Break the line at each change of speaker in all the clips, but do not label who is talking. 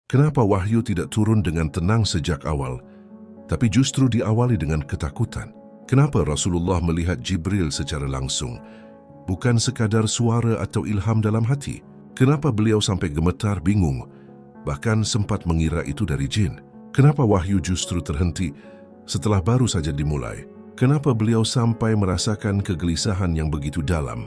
Kenapa wahyu tidak turun dengan tenang sejak awal, tapi justru diawali dengan ketakutan? Kenapa Rasulullah melihat Jibril secara langsung, bukan sekadar suara atau ilham dalam hati? Kenapa beliau sampai gemetar, bingung, bahkan sempat mengira itu dari jin? Kenapa wahyu justru terhenti setelah baru saja dimulai? Kenapa beliau sampai merasakan kegelisahan yang begitu dalam,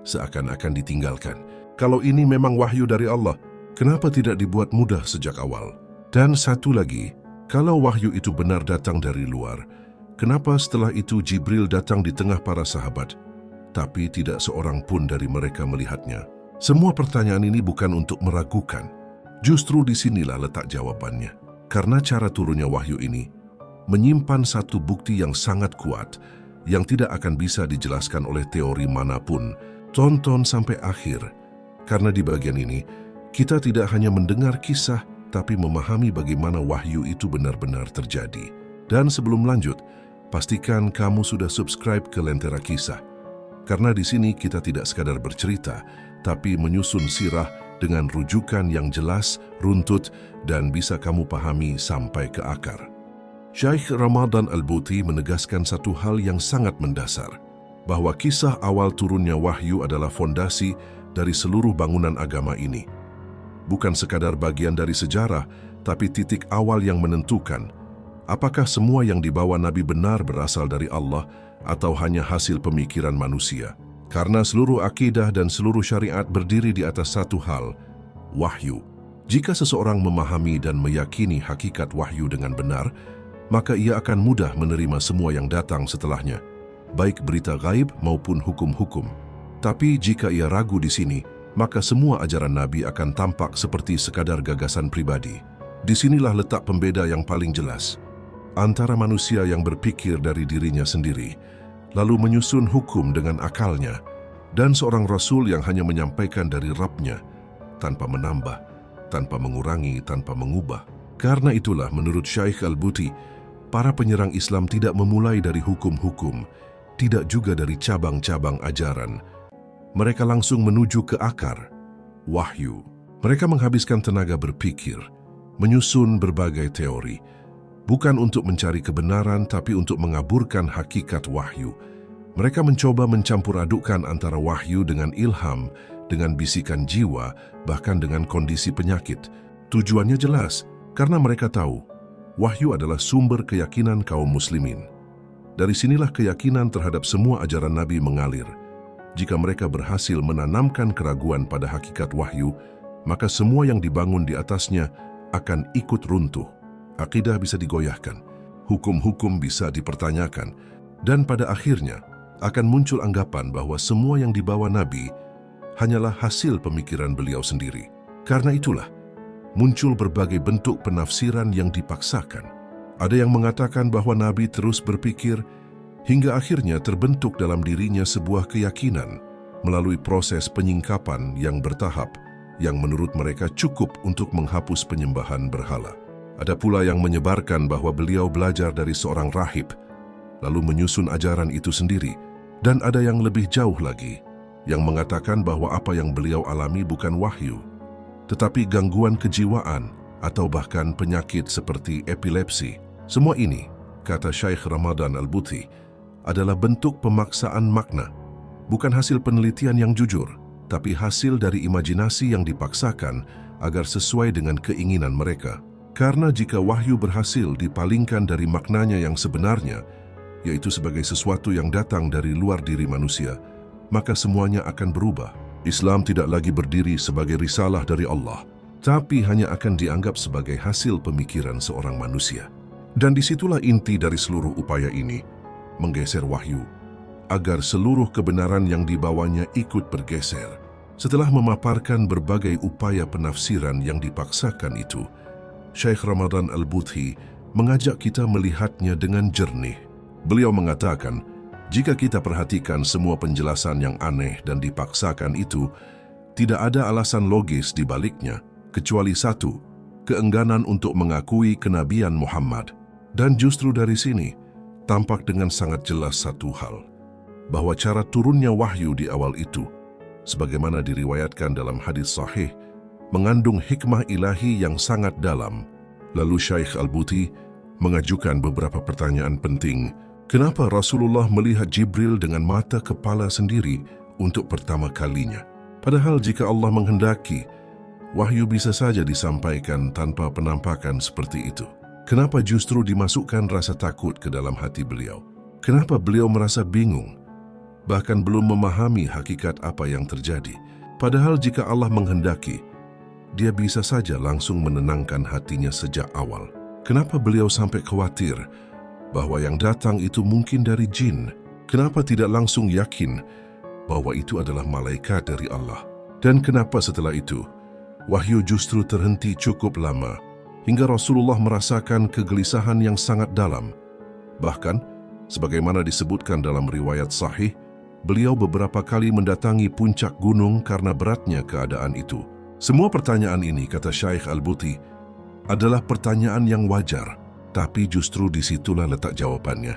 seakan-akan ditinggalkan? Kalau ini memang wahyu dari Allah, kenapa tidak dibuat mudah sejak awal? Dan satu lagi, kalau wahyu itu benar datang dari luar, kenapa setelah itu Jibril datang di tengah para sahabat, tapi tidak seorang pun dari mereka melihatnya? Semua pertanyaan ini bukan untuk meragukan. Justru disinilah letak jawabannya. Karena cara turunnya wahyu ini menyimpan satu bukti yang sangat kuat, yang tidak akan bisa dijelaskan oleh teori manapun. Tonton sampai akhir, karena di bagian ini, kita tidak hanya mendengar kisah, tapi memahami bagaimana wahyu itu benar-benar terjadi. Dan sebelum lanjut, pastikan kamu sudah subscribe ke Lentera Kisah. Karena di sini kita tidak sekadar bercerita, tapi menyusun sirah dengan rujukan yang jelas, runtut, dan bisa kamu pahami sampai ke akar. Syekh Ramadan Al-Buti menegaskan satu hal yang sangat mendasar, bahwa kisah awal turunnya wahyu adalah fondasi dari seluruh bangunan agama ini. Bukan sekadar bagian dari sejarah, tapi titik awal yang menentukan apakah semua yang dibawa Nabi benar berasal dari Allah atau hanya hasil pemikiran manusia. Karena seluruh akidah dan seluruh syariat berdiri di atas satu hal, wahyu. Jika seseorang memahami dan meyakini hakikat wahyu dengan benar, maka ia akan mudah menerima semua yang datang setelahnya, baik berita gaib maupun hukum-hukum. Tapi jika ia ragu di sini, maka semua ajaran Nabi akan tampak seperti sekadar gagasan pribadi. Disinilah letak pembeda yang paling jelas antara manusia yang berpikir dari dirinya sendiri, lalu menyusun hukum dengan akalnya, dan seorang Rasul yang hanya menyampaikan dari Rabb-Nya, tanpa menambah, tanpa mengurangi, tanpa mengubah. Karena itulah menurut Syekh Al-Buti, para penyerang Islam tidak memulai dari hukum-hukum, tidak juga dari cabang-cabang ajaran. Mereka langsung menuju ke akar, wahyu. Mereka menghabiskan tenaga berpikir, menyusun berbagai teori, bukan untuk mencari kebenaran, tapi untuk mengaburkan hakikat wahyu. Mereka mencoba mencampur adukkan antara wahyu dengan ilham, dengan bisikan jiwa, bahkan dengan kondisi penyakit. Tujuannya jelas, karena mereka tahu, wahyu adalah sumber keyakinan kaum muslimin. Dari sinilah keyakinan terhadap semua ajaran Nabi mengalir. Jika mereka berhasil menanamkan keraguan pada hakikat wahyu, maka semua yang dibangun di atasnya akan ikut runtuh. Akidah bisa digoyahkan, hukum-hukum bisa dipertanyakan, dan pada akhirnya akan muncul anggapan bahwa semua yang dibawa Nabi hanyalah hasil pemikiran beliau sendiri. Karena itulah, muncul berbagai bentuk penafsiran yang dipaksakan. Ada yang mengatakan bahwa Nabi terus berpikir hingga akhirnya terbentuk dalam dirinya sebuah keyakinan melalui proses penyingkapan yang bertahap, yang menurut mereka cukup untuk menghapus penyembahan berhala. Ada pula yang menyebarkan bahwa beliau belajar dari seorang rahib, lalu menyusun ajaran itu sendiri. Dan ada yang lebih jauh lagi, yang mengatakan bahwa apa yang beliau alami bukan wahyu, tetapi gangguan kejiwaan atau bahkan penyakit seperti epilepsi. Semua ini, kata Syekh Ramadan Al-Buti, adalah bentuk pemaksaan makna, bukan hasil penelitian yang jujur, tapi hasil dari imajinasi yang dipaksakan agar sesuai dengan keinginan mereka. Karena jika wahyu berhasil dipalingkan dari maknanya yang sebenarnya, yaitu sebagai sesuatu yang datang dari luar diri manusia, maka semuanya akan berubah. Islam tidak lagi berdiri sebagai risalah dari Allah, tapi hanya akan dianggap sebagai hasil pemikiran seorang manusia. Dan disitulah inti dari seluruh upaya ini, menggeser wahyu, agar seluruh kebenaran yang dibawanya ikut bergeser. Setelah memaparkan berbagai upaya penafsiran yang dipaksakan itu, Syekh Ramadan Al-Buti mengajak kita melihatnya dengan jernih. Beliau mengatakan, jika kita perhatikan semua penjelasan yang aneh dan dipaksakan itu, tidak ada alasan logis di baliknya, kecuali satu, keengganan untuk mengakui kenabian Muhammad. Dan justru dari sini, tampak dengan sangat jelas satu hal, bahwa cara turunnya wahyu di awal itu, sebagaimana diriwayatkan dalam hadis sahih, mengandung hikmah ilahi yang sangat dalam. Lalu Syaikh Al-Buti mengajukan beberapa pertanyaan penting. Kenapa Rasulullah melihat Jibril dengan mata kepala sendiri untuk pertama kalinya? Padahal jika Allah menghendaki, wahyu bisa saja disampaikan tanpa penampakan seperti itu. Kenapa justru dimasukkan rasa takut ke dalam hati beliau? Kenapa beliau merasa bingung, bahkan belum memahami hakikat apa yang terjadi? Padahal jika Allah menghendaki, Dia bisa saja langsung menenangkan hatinya sejak awal. Kenapa beliau sampai khawatir bahwa yang datang itu mungkin dari jin? Kenapa tidak langsung yakin bahwa itu adalah malaikat dari Allah? Dan kenapa setelah itu, wahyu justru terhenti cukup lama, hingga Rasulullah merasakan kegelisahan yang sangat dalam? Bahkan, sebagaimana disebutkan dalam riwayat sahih, beliau beberapa kali mendatangi puncak gunung karena beratnya keadaan itu. Semua pertanyaan ini, kata Syaikh Al-Buti, adalah pertanyaan yang wajar, tapi justru disitulah letak jawabannya.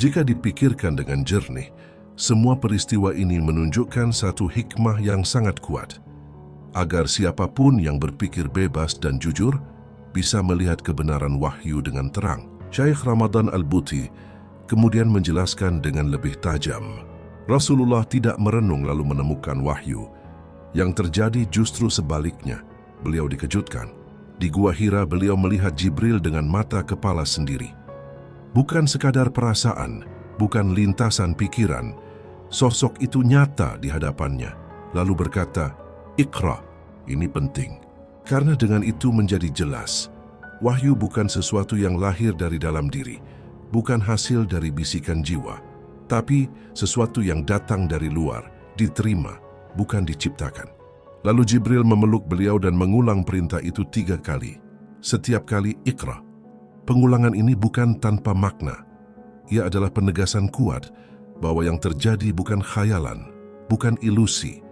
Jika dipikirkan dengan jernih, semua peristiwa ini menunjukkan satu hikmah yang sangat kuat, agar siapapun yang berpikir bebas dan jujur bisa melihat kebenaran wahyu dengan terang. Syaikh Ramadan Al-Buti kemudian menjelaskan dengan lebih tajam. Rasulullah tidak merenung lalu menemukan wahyu. Yang terjadi justru sebaliknya. Beliau dikejutkan. Di Gua Hira beliau melihat Jibril dengan mata kepala sendiri. Bukan sekadar perasaan, bukan lintasan pikiran. Sosok itu nyata di hadapannya. Lalu berkata, "Iqra." Ini penting. Karena dengan itu menjadi jelas, wahyu bukan sesuatu yang lahir dari dalam diri, bukan hasil dari bisikan jiwa, tapi sesuatu yang datang dari luar, diterima, bukan diciptakan. Lalu Jibril memeluk beliau dan mengulang perintah itu 3 kali. Setiap kali Iqra. Pengulangan ini bukan tanpa makna. Ia adalah penegasan kuat bahwa yang terjadi bukan khayalan, bukan ilusi,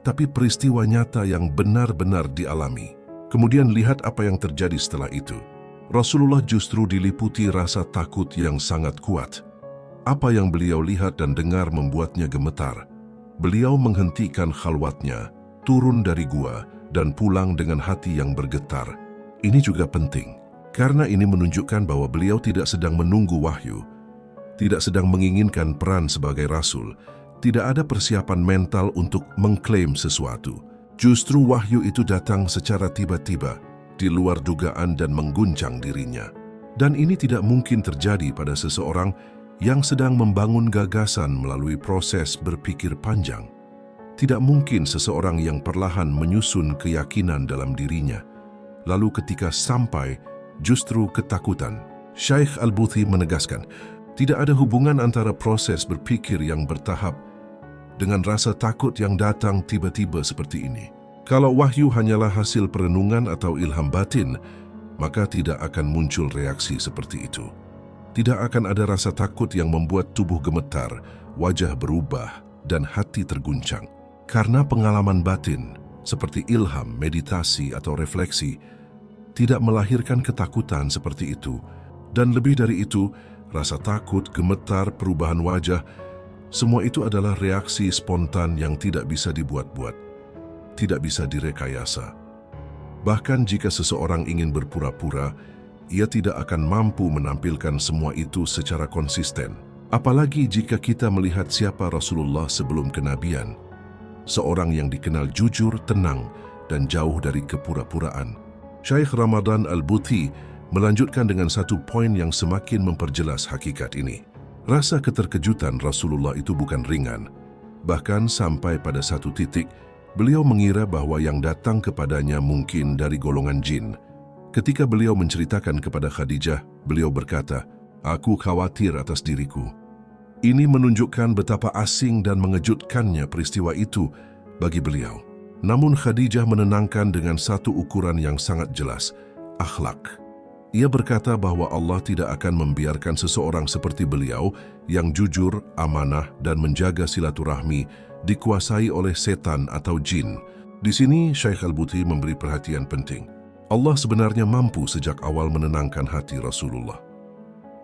tapi peristiwa nyata yang benar-benar dialami. Kemudian lihat apa yang terjadi setelah itu. Rasulullah justru diliputi rasa takut yang sangat kuat. Apa yang beliau lihat dan dengar membuatnya gemetar. Beliau menghentikan khalwatnya, turun dari gua, dan pulang dengan hati yang bergetar. Ini juga penting, karena ini menunjukkan bahwa beliau tidak sedang menunggu wahyu, tidak sedang menginginkan peran sebagai rasul, tidak ada persiapan mental untuk mengklaim sesuatu. Justru wahyu itu datang secara tiba-tiba, di luar dugaan dan mengguncang dirinya. Dan ini tidak mungkin terjadi pada seseorang yang sedang membangun gagasan melalui proses berpikir panjang. Tidak mungkin seseorang yang perlahan menyusun keyakinan dalam dirinya, lalu ketika sampai, justru ketakutan. Syaikh Al-Buti menegaskan, tidak ada hubungan antara proses berpikir yang bertahap dengan rasa takut yang datang tiba-tiba seperti ini. Kalau wahyu hanyalah hasil perenungan atau ilham batin, maka tidak akan muncul reaksi seperti itu. Tidak akan ada rasa takut yang membuat tubuh gemetar, wajah berubah, dan hati terguncang. Karena pengalaman batin, seperti ilham, meditasi, atau refleksi, tidak melahirkan ketakutan seperti itu. Dan lebih dari itu, rasa takut, gemetar, perubahan wajah, semua itu adalah reaksi spontan yang tidak bisa dibuat-buat, tidak bisa direkayasa. Bahkan jika seseorang ingin berpura-pura, ia tidak akan mampu menampilkan semua itu secara konsisten. Apalagi jika kita melihat siapa Rasulullah sebelum kenabian, seorang yang dikenal jujur, tenang, dan jauh dari kepura-puraan. Syaikh Ramadan Al-Buti melanjutkan dengan satu poin yang semakin memperjelas hakikat ini. Rasa keterkejutan Rasulullah itu bukan ringan. Bahkan sampai pada satu titik, beliau mengira bahwa yang datang kepadanya mungkin dari golongan jin. Ketika beliau menceritakan kepada Khadijah, beliau berkata, "Aku khawatir atas diriku." Ini menunjukkan betapa asing dan mengejutkannya peristiwa itu bagi beliau. Namun Khadijah menenangkan dengan satu ukuran yang sangat jelas, akhlak. Ia berkata bahwa Allah tidak akan membiarkan seseorang seperti beliau yang jujur, amanah, dan menjaga silaturahmi dikuasai oleh setan atau jin. Di sini Syaikh Al-Buti memberi perhatian penting. Allah sebenarnya mampu sejak awal menenangkan hati Rasulullah.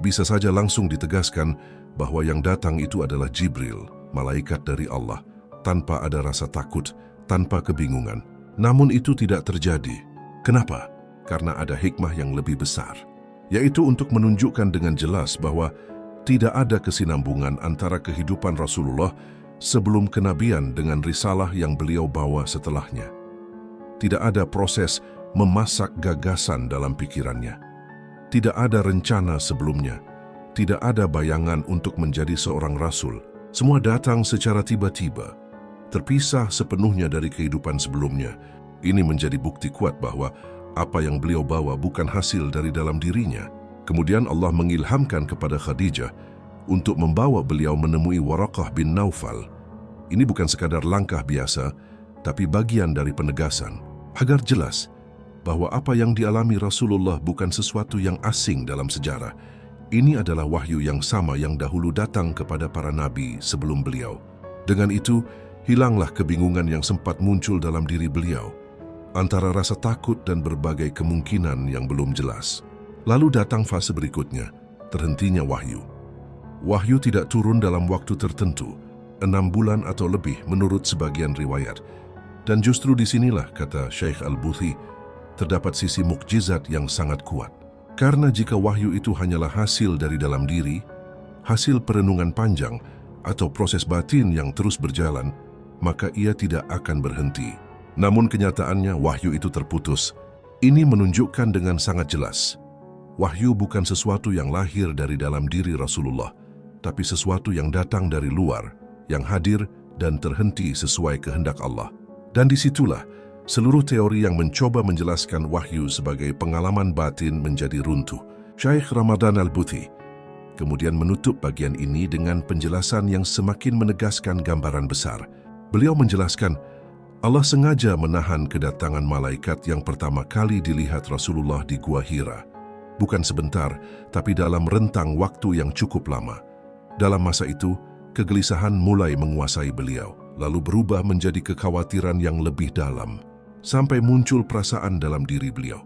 Bisa saja langsung ditegaskan bahwa yang datang itu adalah Jibril, malaikat dari Allah, tanpa ada rasa takut, tanpa kebingungan. Namun itu tidak terjadi. Kenapa? Karena ada hikmah yang lebih besar, yaitu untuk menunjukkan dengan jelas bahwa tidak ada kesinambungan antara kehidupan Rasulullah sebelum kenabian dengan risalah yang beliau bawa setelahnya. Tidak ada proses memasak gagasan dalam pikirannya. Tidak ada rencana sebelumnya. Tidak ada bayangan untuk menjadi seorang rasul. Semua datang secara tiba-tiba, terpisah sepenuhnya dari kehidupan sebelumnya. Ini menjadi bukti kuat bahwa apa yang beliau bawa bukan hasil dari dalam dirinya. Kemudian Allah mengilhamkan kepada Khadijah untuk membawa beliau menemui Waraqah bin Naufal. Ini bukan sekadar langkah biasa, tapi bagian dari penegasan, agar jelas bahwa apa yang dialami Rasulullah bukan sesuatu yang asing dalam sejarah. Ini adalah wahyu yang sama yang dahulu datang kepada para nabi sebelum beliau. Dengan itu, hilanglah kebingungan yang sempat muncul dalam diri beliau, antara rasa takut dan berbagai kemungkinan yang belum jelas. Lalu datang fase berikutnya, terhentinya wahyu. Wahyu tidak turun dalam waktu tertentu, 6 bulan atau lebih menurut sebagian riwayat. Dan justru disinilah, kata Syekh Al-Buthi, terdapat sisi mukjizat yang sangat kuat. Karena jika wahyu itu hanyalah hasil dari dalam diri, hasil perenungan panjang, atau proses batin yang terus berjalan, maka ia tidak akan berhenti. Namun kenyataannya wahyu itu terputus. Ini menunjukkan dengan sangat jelas, wahyu bukan sesuatu yang lahir dari dalam diri Rasulullah, tapi sesuatu yang datang dari luar, yang hadir dan terhenti sesuai kehendak Allah. Dan disitulah seluruh teori yang mencoba menjelaskan wahyu sebagai pengalaman batin menjadi runtuh. Syekh Ramadan Al-Buthi kemudian menutup bagian ini dengan penjelasan yang semakin menegaskan gambaran besar. Beliau menjelaskan, Allah sengaja menahan kedatangan malaikat yang pertama kali dilihat Rasulullah di Gua Hira. Bukan sebentar, tapi dalam rentang waktu yang cukup lama. Dalam masa itu, kegelisahan mulai menguasai beliau, lalu berubah menjadi kekhawatiran yang lebih dalam. Sampai muncul perasaan dalam diri beliau,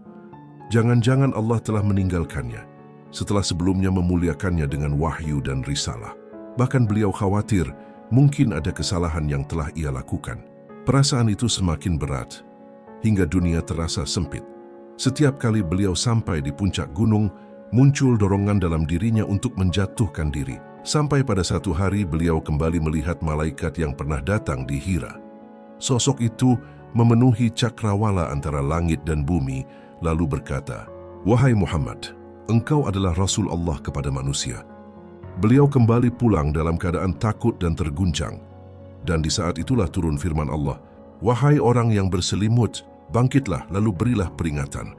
jangan-jangan Allah telah meninggalkannya setelah sebelumnya memuliakannya dengan wahyu dan risalah. Bahkan beliau khawatir mungkin ada kesalahan yang telah ia lakukan. Perasaan itu semakin berat hingga dunia terasa sempit. Setiap kali beliau sampai di puncak gunung, muncul dorongan dalam dirinya untuk menjatuhkan diri. Sampai pada satu hari beliau kembali melihat malaikat yang pernah datang di Hira. Sosok itu memenuhi cakrawala antara langit dan bumi, lalu berkata, "Wahai Muhammad, engkau adalah Rasul Allah kepada manusia." Beliau kembali pulang dalam keadaan takut dan terguncang. Dan di saat itulah turun firman Allah, "Wahai orang yang berselimut, bangkitlah lalu berilah peringatan."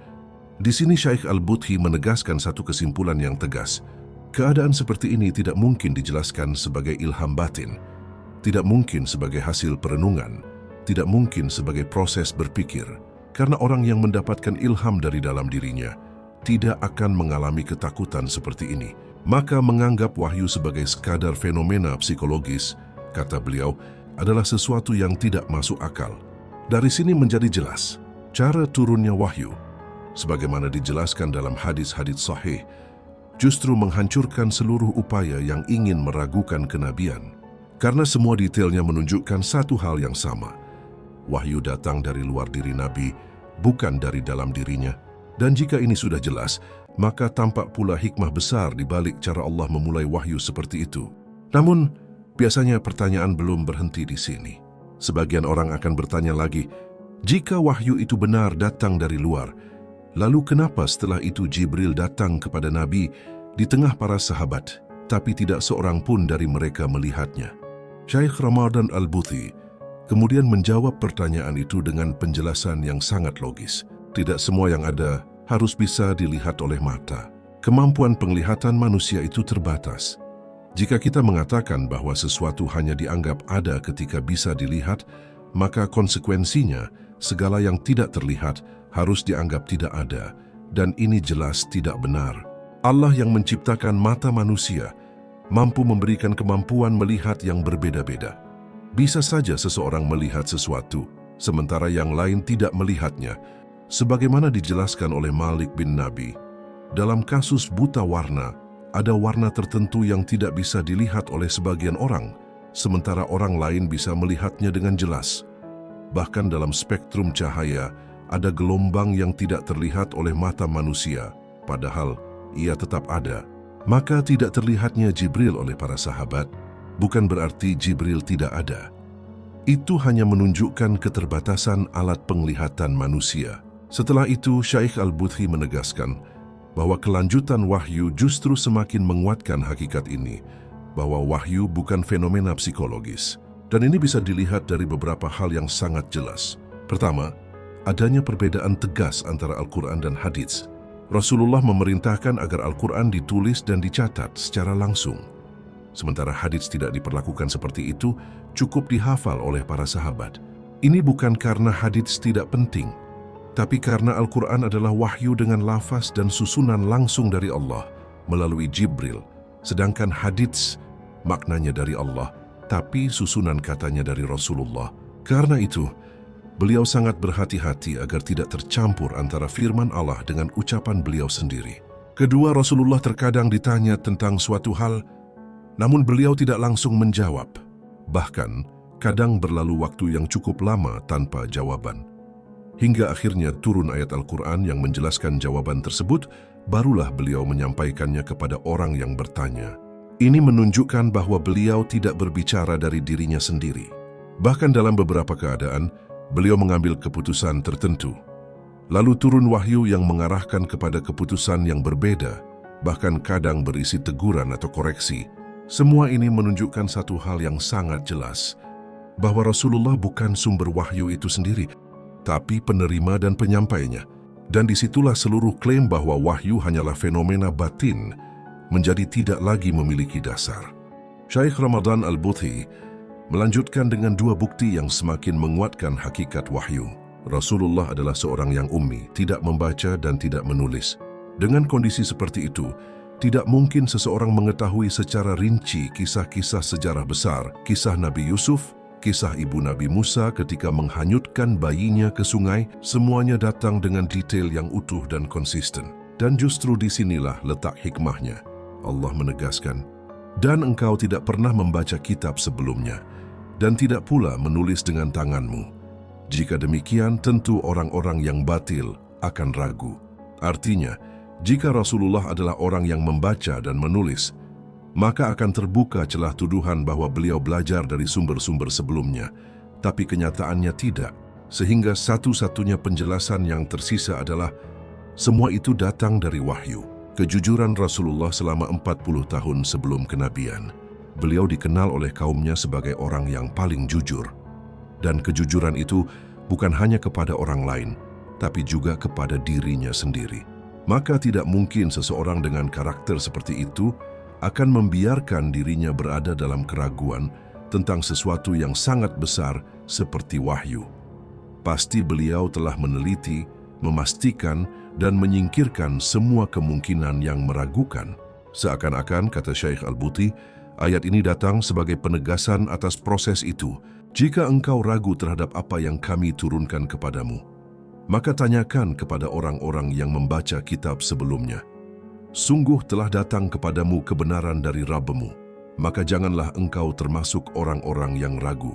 Di sini Syekh Al-Buthi menegaskan satu kesimpulan yang tegas. Keadaan seperti ini tidak mungkin dijelaskan sebagai ilham batin, tidak mungkin sebagai hasil perenungan, tidak mungkin sebagai proses berpikir, karena orang yang mendapatkan ilham dari dalam dirinya tidak akan mengalami ketakutan seperti ini. Maka menganggap wahyu sebagai sekadar fenomena psikologis, kata beliau, adalah sesuatu yang tidak masuk akal. Dari sini menjadi jelas, cara turunnya wahyu, sebagaimana dijelaskan dalam hadis-hadis sahih, justru menghancurkan seluruh upaya yang ingin meragukan kenabian. Karena semua detailnya menunjukkan satu hal yang sama. Wahyu datang dari luar diri Nabi, bukan dari dalam dirinya. Dan jika ini sudah jelas, maka tampak pula hikmah besar di balik cara Allah memulai wahyu seperti itu. Namun, biasanya pertanyaan belum berhenti di sini. Sebagian orang akan bertanya lagi, jika wahyu itu benar datang dari luar, lalu kenapa setelah itu Jibril datang kepada Nabi di tengah para sahabat, tapi tidak seorang pun dari mereka melihatnya? Syekh Ramadan Al-Buthi kemudian menjawab pertanyaan itu dengan penjelasan yang sangat logis. Tidak semua yang ada harus bisa dilihat oleh mata. Kemampuan penglihatan manusia itu terbatas. Jika kita mengatakan bahwa sesuatu hanya dianggap ada ketika bisa dilihat, maka konsekuensinya segala yang tidak terlihat harus dianggap tidak ada, dan ini jelas tidak benar. Allah yang menciptakan mata manusia mampu memberikan kemampuan melihat yang berbeda-beda. Bisa saja seseorang melihat sesuatu, sementara yang lain tidak melihatnya, sebagaimana dijelaskan oleh Malik bin Nabi. Dalam kasus buta warna, ada warna tertentu yang tidak bisa dilihat oleh sebagian orang, sementara orang lain bisa melihatnya dengan jelas. Bahkan dalam spektrum cahaya, ada gelombang yang tidak terlihat oleh mata manusia, padahal ia tetap ada. Maka tidak terlihatnya Jibril oleh para sahabat, bukan berarti Jibril tidak ada. Itu hanya menunjukkan keterbatasan alat penglihatan manusia. Setelah itu, Syaikh Al-Buthi menegaskan bahwa kelanjutan wahyu justru semakin menguatkan hakikat ini, bahwa wahyu bukan fenomena psikologis. Dan ini bisa dilihat dari beberapa hal yang sangat jelas. Pertama, adanya perbedaan tegas antara Al-Quran dan hadits. Rasulullah memerintahkan agar Al-Quran ditulis dan dicatat secara langsung. Sementara hadits tidak diperlakukan seperti itu, cukup dihafal oleh para sahabat. Ini bukan karena hadits tidak penting, tapi karena Al-Quran adalah wahyu dengan lafaz dan susunan langsung dari Allah melalui Jibril, sedangkan hadits maknanya dari Allah, tapi susunan katanya dari Rasulullah. Karena itu, beliau sangat berhati-hati agar tidak tercampur antara firman Allah dengan ucapan beliau sendiri. Kedua, Rasulullah terkadang ditanya tentang suatu hal, namun beliau tidak langsung menjawab. Bahkan, kadang berlalu waktu yang cukup lama tanpa jawaban. Hingga akhirnya turun ayat Al-Quran yang menjelaskan jawaban tersebut, barulah beliau menyampaikannya kepada orang yang bertanya. Ini menunjukkan bahwa beliau tidak berbicara dari dirinya sendiri. Bahkan dalam beberapa keadaan, beliau mengambil keputusan tertentu. Lalu turun wahyu yang mengarahkan kepada keputusan yang berbeda, bahkan kadang berisi teguran atau koreksi. Semua ini menunjukkan satu hal yang sangat jelas, bahwa Rasulullah bukan sumber wahyu itu sendiri, tapi penerima dan penyampainya. Dan disitulah seluruh klaim bahwa wahyu hanyalah fenomena batin menjadi tidak lagi memiliki dasar. Syaikh Ramadan Al-Buthi melanjutkan dengan dua bukti yang semakin menguatkan hakikat wahyu. Rasulullah adalah seorang yang ummi, tidak membaca dan tidak menulis. Dengan kondisi seperti itu, tidak mungkin seseorang mengetahui secara rinci kisah-kisah sejarah besar, kisah Nabi Yusuf, kisah ibu Nabi Musa ketika menghanyutkan bayinya ke sungai, semuanya datang dengan detail yang utuh dan konsisten. Dan justru disinilah letak hikmahnya. Allah menegaskan, dan engkau tidak pernah membaca kitab sebelumnya, dan tidak pula menulis dengan tanganmu. Jika demikian, tentu orang-orang yang batil akan ragu. Artinya, jika Rasulullah adalah orang yang membaca dan menulis, maka akan terbuka celah tuduhan bahwa beliau belajar dari sumber-sumber sebelumnya, tapi kenyataannya tidak. Sehingga satu-satunya penjelasan yang tersisa adalah semua itu datang dari wahyu. Kejujuran Rasulullah selama 40 tahun sebelum kenabian. Beliau dikenal oleh kaumnya sebagai orang yang paling jujur. Dan kejujuran itu bukan hanya kepada orang lain, tapi juga kepada dirinya sendiri. Maka tidak mungkin seseorang dengan karakter seperti itu akan membiarkan dirinya berada dalam keraguan tentang sesuatu yang sangat besar seperti wahyu. Pasti beliau telah meneliti, memastikan, dan menyingkirkan semua kemungkinan yang meragukan. Seakan-akan, kata Syaikh Al-Buthi, ayat ini datang sebagai penegasan atas proses itu. Jika engkau ragu terhadap apa yang kami turunkan kepadamu, maka tanyakan kepada orang-orang yang membaca kitab sebelumnya. Sungguh telah datang kepadamu kebenaran dari Rabb-mu, maka janganlah engkau termasuk orang-orang yang ragu.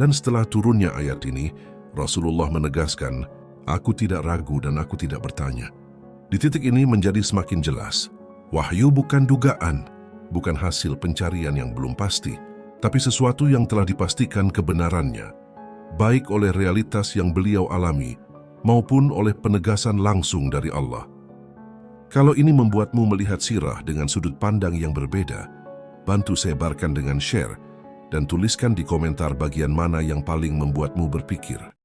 Dan setelah turunnya ayat ini, Rasulullah menegaskan, aku tidak ragu dan aku tidak bertanya. Di titik ini menjadi semakin jelas, wahyu bukan dugaan, bukan hasil pencarian yang belum pasti, tapi sesuatu yang telah dipastikan kebenarannya, baik oleh realitas yang beliau alami, maupun oleh penegasan langsung dari Allah. Kalau ini membuatmu melihat sirah dengan sudut pandang yang berbeda, bantu sebarkan dengan share, dan tuliskan di komentar bagian mana yang paling membuatmu berpikir.